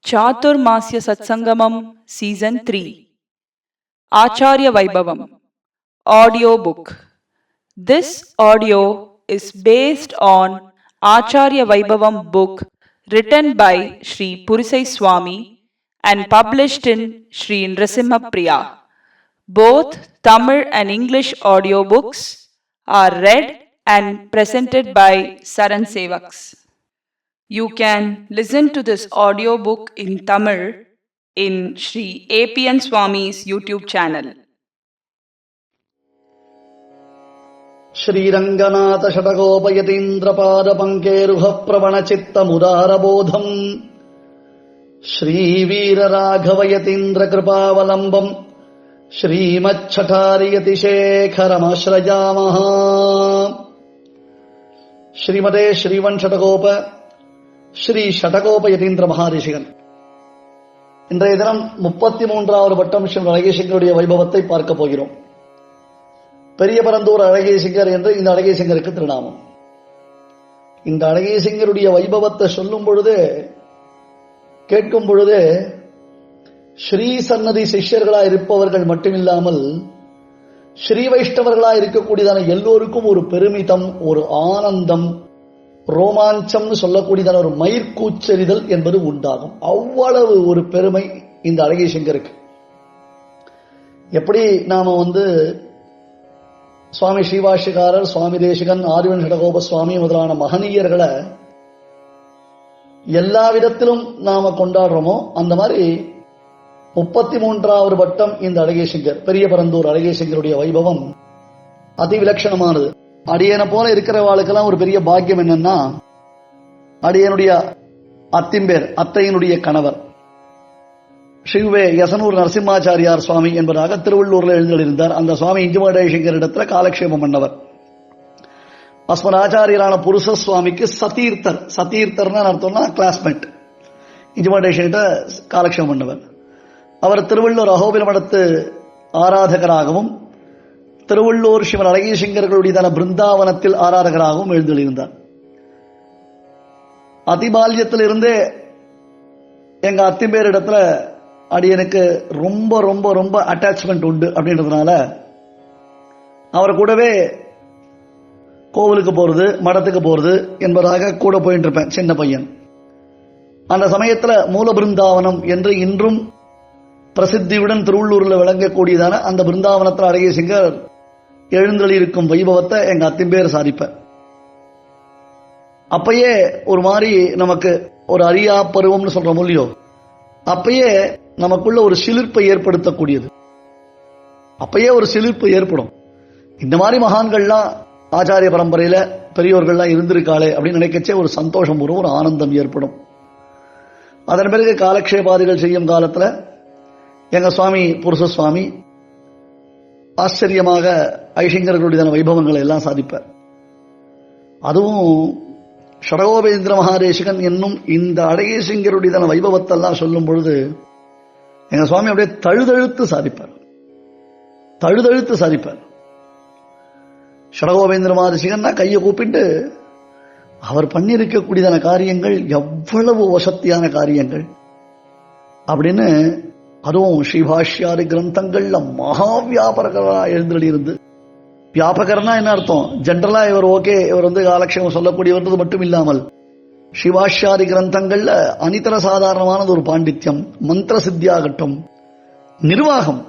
Chaturmasya Satsangamam Season 3 Acharya Vaibhavam Audio Book. This audio is based on Acharya Vaibhavam book written by Sri Purisai Swami and published in Sri Nrasimha Priya. Both Tamil and English audio books are read and presented by Saran Sevaks. You can listen to this audiobook in Tamil in Sri APN Swami's YouTube channel. Shri Ranganatha Shatagopayatindrapada Pankeruha Pravana Chitta Mudarabodham Shri Veera Raghavayatindra Kripavalambam Shri Machathariyati Shekharamashrayaamaha Srimadhe Shrivan Shatagopa Sri ஷடகோபயதீந்திர மகாரிஷிகள். இன்றைய தினம் 33வது பட்டம் ஸ்ரீ அழகேசிங்கருடைய வைபவத்தை பார்க்க போகிறோம். பெரிய பரந்தூர் அழகேசிங்கர் என்று இந்த அழகேசிங்கருக்கு திருநாமம். இந்த அழகேசிங்கருடைய வைபவத்தை சொல்லும் பொழுது கேட்கும் பொழுது ஸ்ரீ சன்னதி சிஷ்யர்களா இருப்பவர்கள் மட்டுமில்லாமல் ஸ்ரீ வைஷ்ணவர்களா இருக்கக்கூடியதான எல்லோருக்கும் ஒரு பெருமிதம், ஒரு ஆனந்தம், ரோமாஞ்சம் சொல்லக்கூடியதான ஒரு மயிர்கூச்செறிதல் என்பது உண்டாகும். அவ்வளவு ஒரு பெருமை இந்த அழகேசிங்கருக்கு. எப்படி நாம சுவாமி ஸ்ரீவாஷிகாரர், சுவாமி தேசிகன், ஆதிவன் ஷடகோப சுவாமி முதலான மகனீயர்களை எல்லா விதத்திலும் நாம கொண்டாடுறோமோ அந்த மாதிரி 33வது பட்டம் இந்த அழகேசிங்கர், பெரிய பரந்தூர் அழகேசிங்கருடைய வைபவம் அதிவிலட்சணமானது. அடியனை போல இருக்கிறவாளுக்கெல்லாம் ஒரு பெரிய பாக்கியம் என்னன்னா, அடியனுடைய அத்திம்பேர் அத்தையினுடைய கணவர் ஸ்ரீவே யசனூர் நரசிம்மாச்சாரியார் சுவாமி என்பதாக திருவள்ளூர்ல எழுந்திருந்தார். அந்த சுவாமி இஞ்சுமடேசிங்கர் இடத்துல காலக்ஷேபம் பண்ணவர். அஸ்மராச்சாரியரான புருஷ சுவாமிக்கு சதீர்த்தர், சதீர்த்தர்னு அர்த்தம்னா கிளாஸ்மேட், இஞ்சுமடேசிங்கிட்ட காலக்ஷேபம் பண்ணவர். அவர் திருவள்ளூர் அகோபில மடத்து ஆராதகராகவும் திருவள்ளூர் சிவன் அழகேசிங்கர்களுடைய பிருந்தாவனத்தில் ஆராதகராகவும் எழுந்திருந்தார். அதிபால்யத்திலிருந்தே எங்க அத்திம்பேரிடத்துல அடியனுக்கு ரொம்ப ரொம்ப ரொம்ப அட்டாச்மெண்ட் உண்டு. அப்படின்றதுனால அவர் கூடவே கோவிலுக்கு போறது, மடத்துக்கு போறது என்பதாக கூட போயிட்டு இருப்பேன் சின்ன பையன். அந்த சமயத்துல மூல பிருந்தாவனம் என்று இன்றும் பிரசித்தியுடன் திருவள்ளூர்ல விளங்கக்கூடியதான அந்த பிருந்தாவனத்தில் அழகேசிங்கர் எழுந்தளிருக்கும் வைபவத்தை எங்க அத்திம்பேர் சாதிப்ப. அப்பயே ஒரு மாதிரி நமக்கு ஒரு அரியா பருவம்னு சொல்றோம் இல்லையோ, அப்பயே நமக்குள்ள ஒரு சிலிர்ப்பை ஏற்படுத்தக்கூடியது. அப்பயே ஒரு சிலிர்ப்பு ஏற்படும். இந்த மாதிரி மகான்கள்லாம் ஆச்சாரிய பரம்பரையில பெரியோர்கள்லாம் இருந்திருக்காளே அப்படின்னு நினைக்கச்சே ஒரு சந்தோஷம் வரும், ஒரு ஆனந்தம் ஏற்படும். அதன் பிறகு காலக்ஷேபாதிகள் செய்யும் காலத்துல எங்க சுவாமி புருஷ சுவாமி ஆச்சரியமாக ஐஷிங்கர்களுடைய வைபவங்களை எல்லாம் சாதிப்பார். அதுவும் ஷடகோபேந்திர மகாதேசிகன் என்னும் இந்த அழகேசிங்கருடைய வைபவத்தெல்லாம் சொல்லும் பொழுது எங்க சுவாமி அப்படியே தழுதழுத்து சாதிப்பார், தழுதழுத்து சாதிப்பார். ஷடகோபேந்திர மகாதேசிகன்னா கையை கூப்பிட்டு அவர் பண்ணியிருக்கக்கூடியதான காரியங்கள் எவ்வளவு வசத்தியான காரியங்கள் அப்படின்னு, அதுவும் ஸ்ரீபாஷ்யாதி கிரந்தங்கள்ல மகா வியாபகரா எழுந்தளிருந்து. வியாபகர்னா என்ன அர்த்தம்? ஜென்ரலா இவர் ஓகே, இவர் காலக்ஷேபம் சொல்லக்கூடியவர்ன்றது மட்டும் இல்லாமல் ஸ்ரீபாஷ்யாதி கிரந்தங்கள்ல அனிதர சாதாரணமானது ஒரு பாண்டித்யம், மந்திர சித்தியாகட்டும், நிர்வாகம்.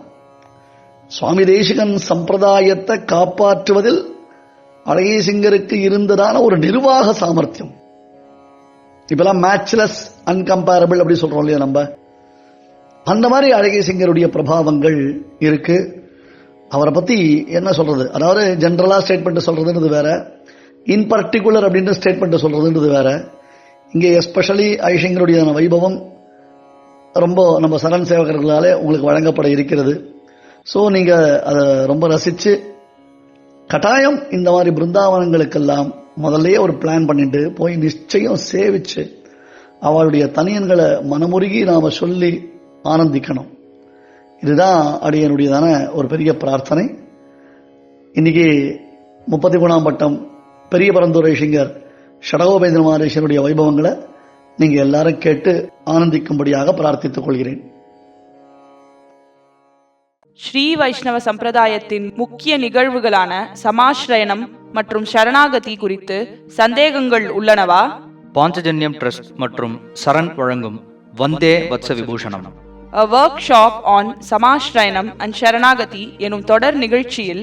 சுவாமி தேசிகன் சம்பிரதாயத்தை காப்பாற்றுவதில் அழகேசிங்கருக்கு இருந்ததான ஒரு நிர்வாக சாமர்த்தியம். இப்பெல்லாம் மேட்ச்லெஸ், அன்கம்பேரபிள் அப்படி சொல்றோம் இல்லையா நம்ம, அந்த மாதிரி அழகேசிங்கருடைய பிரபாவங்கள் இருக்கு. அவரை பத்தி என்ன சொல்றது, அதாவது ஜெனரலா ஸ்டேட்மெண்ட் சொல்றதுன்றது வேற, இன் பர்டிகுலர் அப்படின்னு ஸ்டேட்மெண்ட் சொல்றதுன்றது வேற. இங்கே எஸ்பெஷலி ஐஷிங்கருடைய வைபவம் ரொம்ப நம்ம சரண் சேவகர்களாலே உங்களுக்கு வழங்கப்பட இருக்கிறது. ஸோ நீங்க அதை ரொம்ப ரசிச்சு கட்டாயம் இந்த மாதிரி பிருந்தாவனங்களுக்கெல்லாம் முதல்லயே ஒரு பிளான் பண்ணிட்டு போய் நிச்சயம் சேவிச்சு அவளுடைய தனியன்களை மனமுருகி நாம சொல்லி ஆனந்திக்கணும். இதுதான் அடியனுடையதான ஒரு பெரிய பிரார்த்தனை. இன்னைக்கு 33ஆம் பட்டம் பெரிய பரந்தூர் ஐஷிங்கர் ஷடகோபேந்திர மகாதேசிகருடைய வைபவங்களை நீங்க எல்லாரும் கேட்டு ஆனந்திக்கும்படியாக பிரார்த்தித்துக் கொள்கிறேன். ஸ்ரீ வைஷ்ணவ சம்பிரதாயத்தின் முக்கிய நிகழ்வுகளான சமாஸ்ரயணம் மற்றும் சரணாகதி குறித்து சந்தேகங்கள் உள்ளனவா? பாஞ்சஜன்யம் ட்ரஸ்ட் மற்றும் சரண் வழங்கும் வந்தே வத்ச விபூஷணம், A workshop on சமாஸ்ரயணம் and சரணாகதி எனும் தொடர் நிகழ்ச்சியில்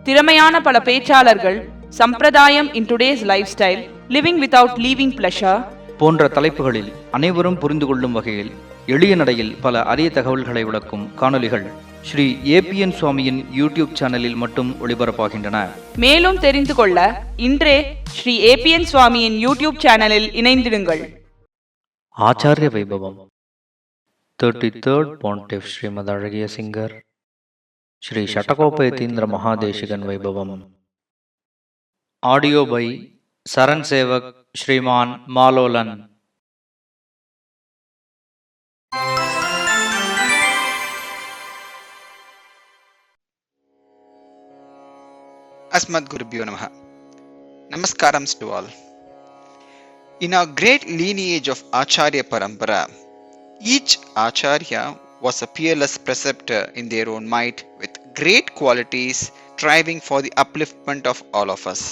திறமையான பல பேச்சாளர்கள் சம்பிரதாயம் in today's lifestyle, living without leaving pleasure போன்ற தலைப்புகளில் அனைவரும் புரிந்து கொள்ளும் வகையில் எளிய நடையில் பல அரிய தகவல்களை விளக்கும் காணொலிகள் ஸ்ரீ ஏபிஎன் சுவாமியின் யூடியூப் சேனலில் மட்டும் ஒளிபரப்பாகின்றன. மேலும் தெரிந்து கொள்ள இன்றே ஸ்ரீ ஏபிஎன் சுவாமியின் யூடியூப் சேனலில் இணைந்திடுங்கள். ஆச்சாரிய வைபவம் 33rd Pontiff Srimadh Azhagiya Singar Sri Shatakopayatindra Mahadeshikan Vaibhavam. Audio by Saran Sevak Shriman Malolan. Asmad Gurubhyo Namaha. Namaskarams to all. In our great lineage of Acharya Parampara, each Acharya was a peerless preceptor in their own might with great qualities striving for the upliftment of all of us.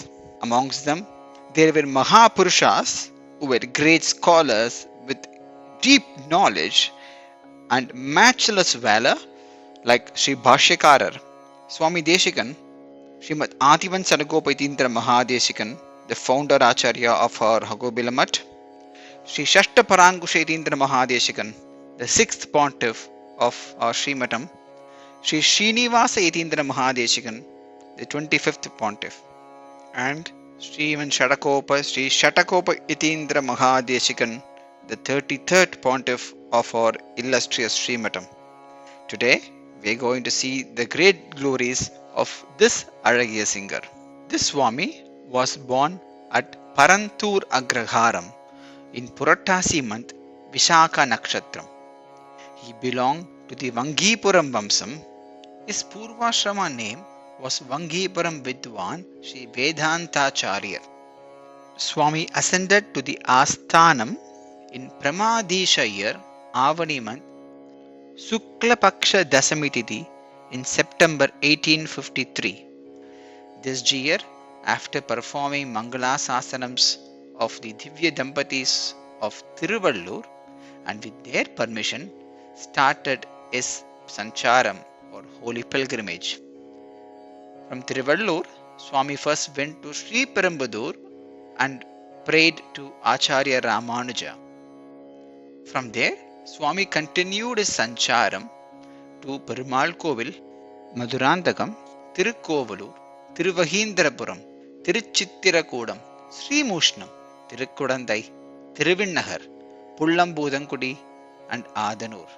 Amongst them, there were Mahapurushas who were great scholars with deep knowledge and matchless valor like Sri Bhashyakarar, Swami Deshikan, Srimad Adivan Saragopatindra Mahadeshikan, the founder Acharya of our Hagobilamat, Sri Shashtaparangushaitindra Mahadeshikan, the 6th Pontiff of our Srimatam, Sri Srinivasa Yatindra Mahadeshikan, the 25th Pontiff, and Sri Shatakopa Yatindra Mahadeshikan, the 33rd Pontiff of our illustrious Srimatam. Today, we are going to see the great glories of this Azhagiya Singar. This Swami was born at Parantur Agraharam in Purattasi month Vishaka Nakshatram. He belonged to the Vangipuram Vamsam. His Purvashrama name was Vangipuram Vidwan Sri Vedantacharya. Swami ascended to the Asthanam in Pramadisha year Avani month Sukla Paksha Dasami Tithi in September 1853. This year, after performing Mangala Sasanams of the Divya Dampatis of Tiruvallur and with their permission, started his Sancharam or holy pilgrimage. From Tiruvallur, Swami first went to Sri Perumbudur and prayed to Acharya Ramanuja. From there, Swami continued his Sancharam to Perumal Kovil, Madurandagam, Tirukkovalur, Tiruvahindrapuram, Tiruchittirakoodam, Sri Mushnam, Tirukudandai, Tiruvinnahar, Pullambudangudi, and Adanur.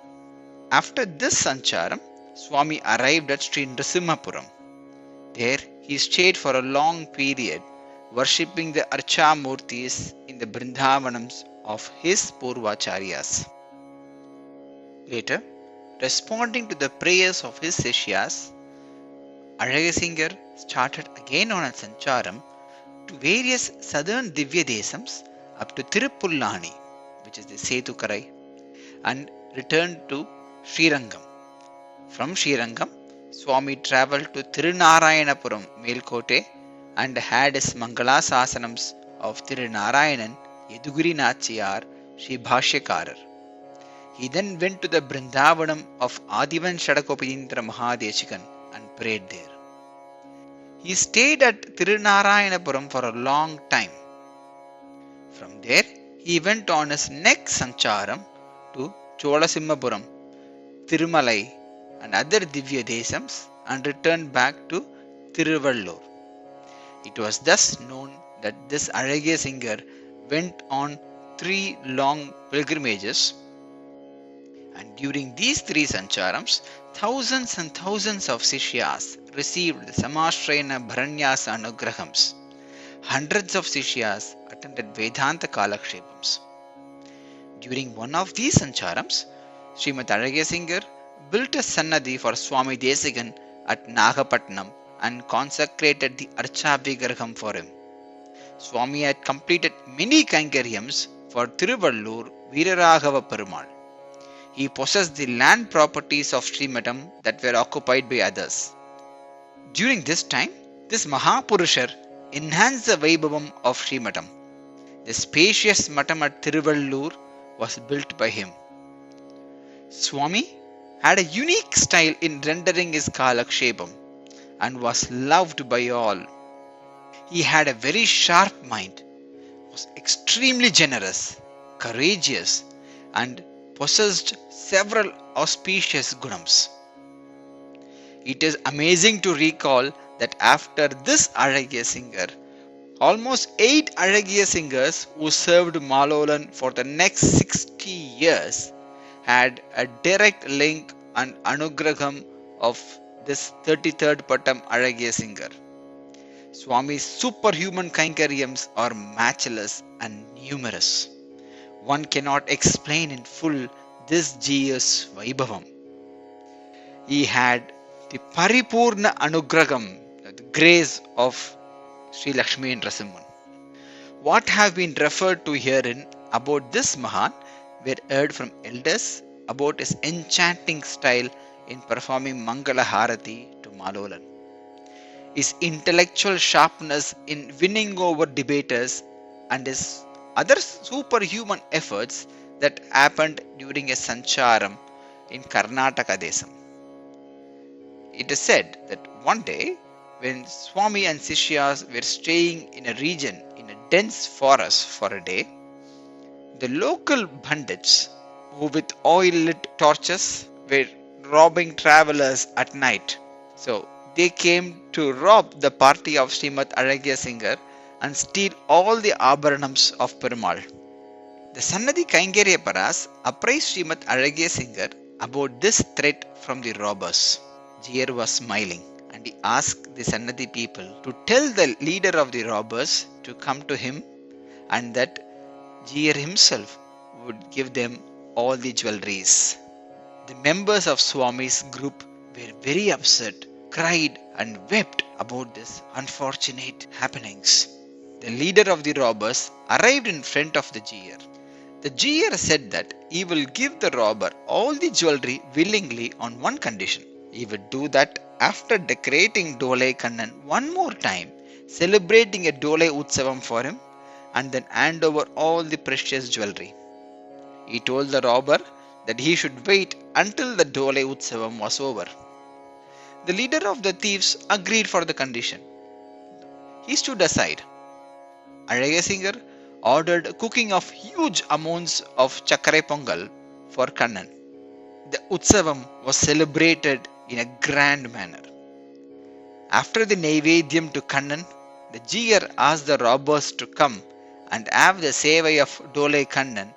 After this Sancharam, Swami arrived at Sri Nrsimhapuram. There he stayed for a long period, worshipping the Archa Murtis in the Brindavanams of his Purvacharyas. Later, responding to the prayers of his Sishyas, Azhagiya Singar started again on a Sancharam to various southern Divya Desams up to Tirupullani, which is the Setukarai, and returned to Srirangam. From Srirangam, Swami travelled to Tirunarayanapuram, Melkote, and had his Mangala Sasanams of Tirunarayanan, Yeduguri Nachiyar, Sri Bhashyakarar. He then went to the Brindavanam of Adivan Shadakopatindra Mahadeshikan and prayed there. He stayed at Tirunarayanapuram for a long time. From there, he went on his next Sancharam to Cholasimhapuram, Tirumalai and other Divya Desams and returned back to Tiruvallur. It was thus known that this Azhagiya Singar went on 3 long pilgrimages, and during these 3 Sancharams, thousands and thousands of Sishyas received the Samashrayana Bharanyasa Anugrahams. Hundreds of Sishyas attended Vedanta Kalakshepams. During one of these Sancharams, Srimad Azhagiya Singar built a Sannadhi for Swami Desikan at Nagapatnam and consecrated the Archa Vigraham for him. Swami had completed many Kainkariams for Tiruvallur Veeraraghava Perumal. He possessed the land properties of Srimadam that were occupied by others. During this time, this Mahapurushar enhanced the Vaibhavam of Srimadam. The spacious Matam at Tiruvallur was built by him. Swami had a unique style in rendering his Kalakshepam and was loved by all. He had a very sharp mind, was extremely generous, courageous, and possessed several auspicious gunams. It is amazing to recall that after this Azhagiya Singar, almost 8 Azhagiya Singers who served Malolan for the next 60 years had a direct link and anugraham of this 33rd Pattam Azhagiya Singar. Swami's superhuman kainkariams are matchless and numerous. One cannot explain in full this Jiya's Vaibhavam. He had the Paripurna Anugraham, the grace of Sri Lakshmi Narasimhan. What have been referred to herein about this Mahan were heard from elders about his enchanting style in performing Mangala Harati to Malolan. His intellectual sharpness in winning over debaters and his other superhuman efforts that happened during a Sancharam in Karnataka Desam. It is said that one day when Swami and Sishyas were staying in a region in a dense forest for a day, the local bandits who with oil-lit torches were robbing travelers at night. So they came to rob the party of Srimadh Azhagiya Singar and steal all the Abharanams of Perumal. The Sannadhi Kaingaryaparas apprised Srimadh Azhagiya Singar about this threat from the robbers. Jiyar was smiling and he asked the Sannadhi people to tell the leader of the robbers to come to him and that Jiyar himself would give them all the jewelries. The members of Swami's group were very upset, cried and wept about this unfortunate happenings. The leader of the robbers arrived in front of the Jiyar. The Jiyar said that he will give the robber all the jewelry willingly on one condition. He would do that after decorating Dole Kannan one more time, celebrating a Dole Utsavam for him, and then hand over all the precious jewelry. He told the robber that he should wait until the Dole Utsavam was over. The leader of the thieves agreed for the condition. He stood aside. Azhagiya Singar ordered cooking of huge amounts of Chakare Pongal for Kannan. The Utsavam was celebrated in a grand manner. After the Naivedyam to Kannan, the Jiyar asked the robbers to come and have the Sevai of Dole Kannan.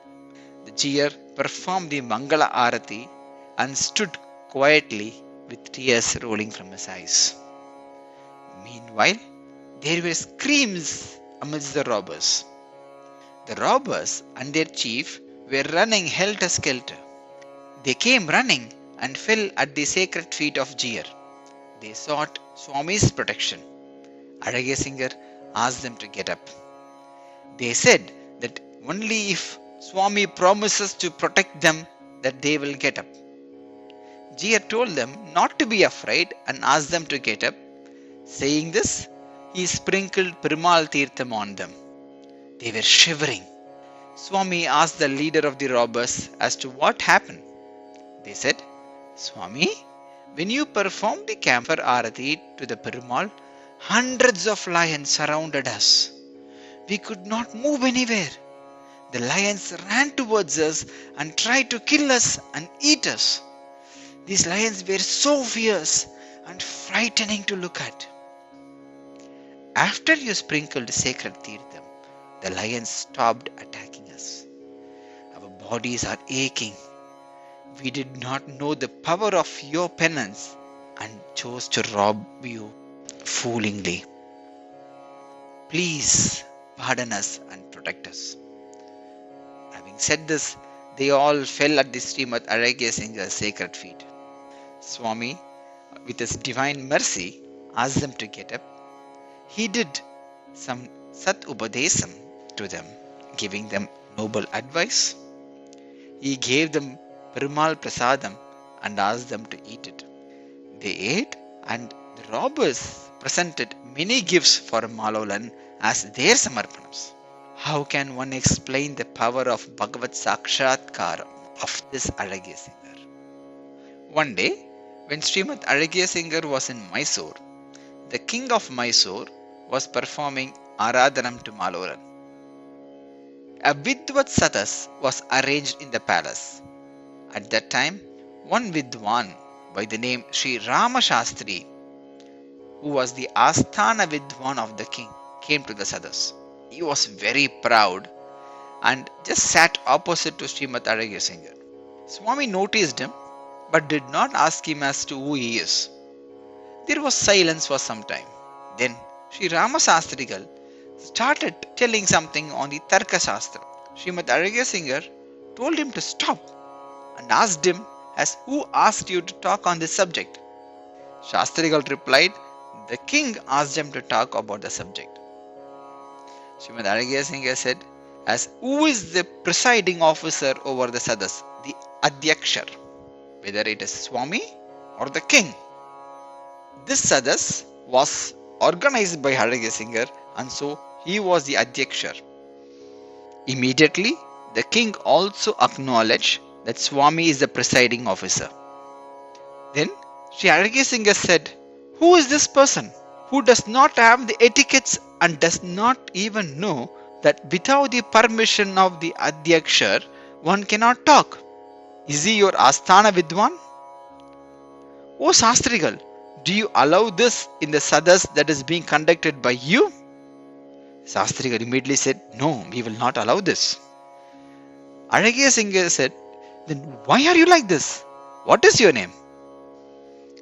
The Jiyar performed the Mangala Arati and stood quietly with tears rolling from his eyes. Meanwhile, there were screams amidst the robbers. The robbers and their chief were running helter-skelter. They came running and fell at the sacred feet of Jiyar. They sought Swami's protection. Azhagiya Singar asked them to get up. They said that only if Swami promises to protect them that they will get up. Jiyar told them not to be afraid and asked them to get up. Saying this, he sprinkled Perumal Tirtham on them. They were shivering. Swami asked the leader of the robbers as to what happened. They said, Swami, when you performed the camphor arati to the Perumal, hundreds of lions surrounded us. We could not move anywhere. The lions ran towards us and tried to kill us and eat us. These lions were so fierce and frightening to look at. After you sprinkled sacred tirtham, the lions stopped attacking us. Our bodies are aching. We did not know the power of your penance and chose to rob you foolingly. Please pardon us and protect us. Having said this, they all fell at the Srimadh Azhagiya Singar's sacred feet. Swami, with his divine mercy, asked them to get up. He did some Sat Upadesam to them, giving them noble advice. He gave them Perumal Prasadam and asked them to eat it. They ate, and the robbers presented many gifts for Malolan as their samarpanams. How can one explain the power of Bhagavad Sakshatkara of this Azhagiya Singar? One day, when Srimad Azhagiya Singar was in Mysore, the king of Mysore was performing Aradhanam to Maloran. A Vidvat Satas was arranged in the palace. At that time, one Vidwan by the name Sri Rama Shastri, who was the Asthana Vidwan of the king, came to the Sadas. He was very proud and just sat opposite to Srimad Azhagiya Singar. Swami noticed him but did not ask him as to who he is. There was silence for some time. Then Sri Rama Shastrigal started telling something on the Tarka Shastra. Srimad Azhagiya Singar told him to stop and asked him as who asked you to talk on this subject. Shastrigal replied, the king asked him to talk about the subject. Srimad Azhagiya Singar said, as who is the presiding officer over the Sadas, the Adhyakshar, whether it is Swami or the king. This Sadas was organized by Azhagiya Singar, and so he was the Adhyakshar. Immediately, the king also acknowledged that Swami is the presiding officer. Then Sri Azhagiya Singar said, who is this person who does not have the etiquettes and does not even know that without the permission of the Adhyakshar, one cannot talk? Is he your Asthana Vidwan? O Shastrigal, do you allow this in the Sadas that is being conducted by you? Shastrigal immediately said, no, we will not allow this. Azhagiya Singar said, then why are you like this? What is your name?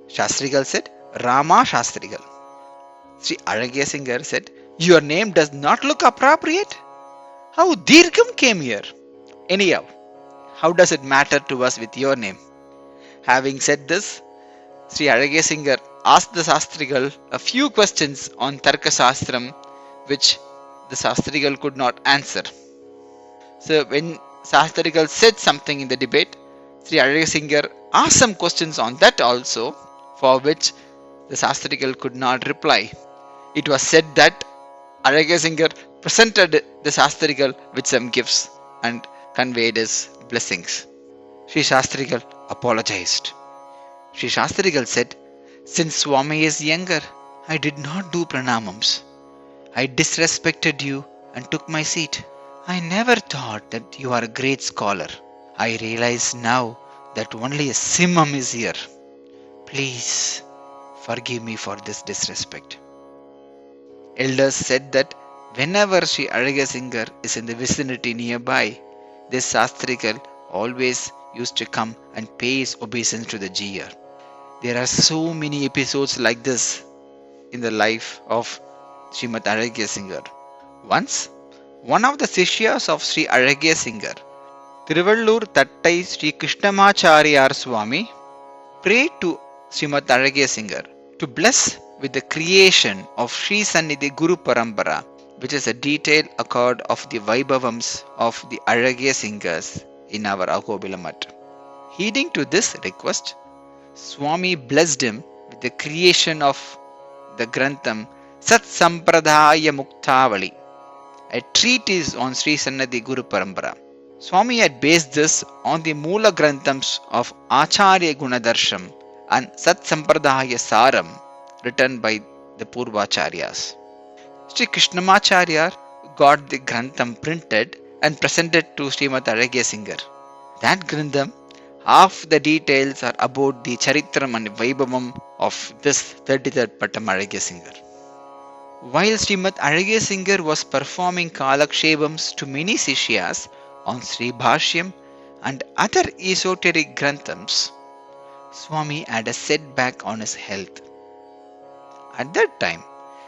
Shastrigal said, Rama Shastrigal. Sri Azhagiya Singar said, your name does not look appropriate. How Dirgham came here? Anyhow, how does it matter to us with your name? Having said this, Sri Azhagiya Singar asked the Shastrigal a few questions on Tarka Shastram, which the Shastrigal could not answer. So when Shastrigal said something in the debate, Sri Azhagiya Singar asked some questions on that also, for which the Shastrigal could not reply. It was said that Azhagiya Singar presented the Shastrigal with some gifts and conveyed his blessings. Sri Shastrigal apologized. Sri Shastrigal said, since Swami is younger, I did not do pranamams. I disrespected you and took my seat. I never thought that you are a great scholar. I realize now that only a simham is here. Please forgive me for this disrespect. Elders said that whenever Sri Azhagiya Singar is in the vicinity nearby, this Shastrigal always used to come and pay his obeisance to the Jiya. There are so many episodes like this in the life of Srimad Azhagiya Singar. Once, one of the Sishyas of Sri Azhagiya Singar, Tiruvallur Tattai Sri Krishnamacharya Swami, prayed to Srimad Azhagiya Singar to bless with the creation of Sri Sannidhi Guru Parampara, which is a detailed account of the Vaibhavams of the Azhagiya Singars in our Ahobila Mutt. Heeding to this request, Swami blessed him with the creation of the Grantham Sat Sampradaya Muktavali, a treatise on Sri Sannidhi Guru Parampara. Swami had based this on the Moola Granthams of Acharya Gunadarsham and Sat Sampradaya Saram written by the Purvacharyas. Sri Krishnamacharya got the Grantham printed and presented to Srimad Azhagiya Singar. That Grantham, half the details are about the Charitram and Vaibhavam of this 33rd Pattam Azhagiya Singar. While Srimad Azhagiya Singar was performing Kalakshevams to many Sishyas on Sri Bhashyam and other esoteric Granthams, Swami had a setback on his health. At that time,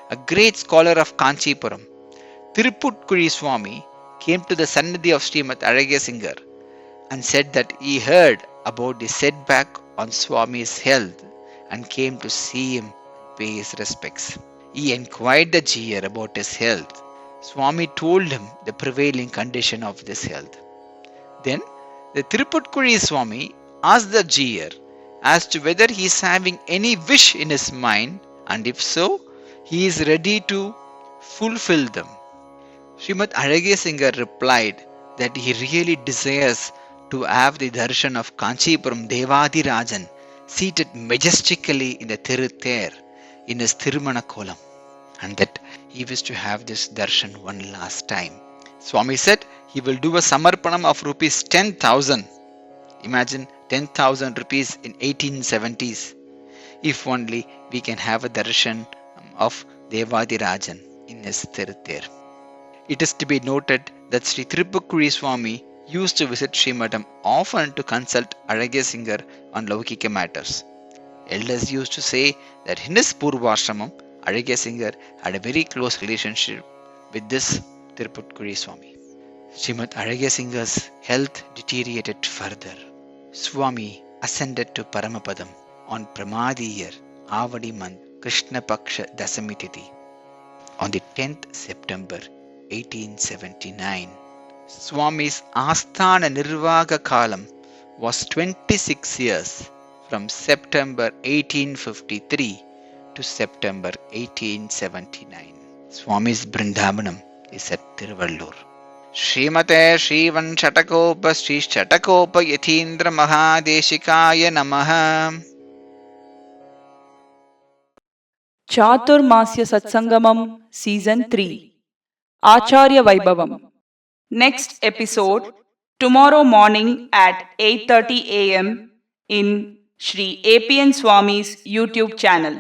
a great scholar of Kanchipuram, Tirupputkuri Swami, came to the Sannidhi of Srimad Azhagiya Singar and said that he heard about the setback on Swami's health and came to see him and pay his respects. He inquired the Jiya about his health. Swami told him the prevailing condition of this health. Then the Tirupattkuri Swami asked the jeer as to whether he is having any wish in his mind, and if so, he is ready to fulfill them. Srimad Azhagiya Singar replied that he really desires to have the darshan of Kanchipuram Devadirajan seated majestically in the Tiruther in his Tirumana Kolam, and that he wished to have this darshan one last time. Swami said he will do a samarpanam of rupees 10,000. Imagine 10,000 rupees in 1870s. If only we can have a darshan of Devadirajan in his Tiruther. It is to be noted that Sri Tirupattkuri Swami used to visit Srimadham often to consult Azhagiya Singar on Laukika matters. Elders used to say that in his Purvashramam, Azhagiya Singar had a very close relationship with this Tirupattkuri Swami. Srimad Azhagiya Singar's health deteriorated further. Swami ascended to Paramapadam on Pramadi year, Avadi month, Krishna Paksha Dasami Tithi, on the 10th September 1879. Swami's Asthana Nirvaga Kalam was 26 years, from September 1853 to September 1879. Swami's Brindavanam is at Tiruvallur. Srimate Srivan Shatakopa Sri Shatakopa Yathindra Mahadeshikaya Namaha. Chaturmasya Satsangamam Season 3 Acharya Vaibhavam. Next episode tomorrow morning at 8:30 a.m. in Sri APN Swami's YouTube channel.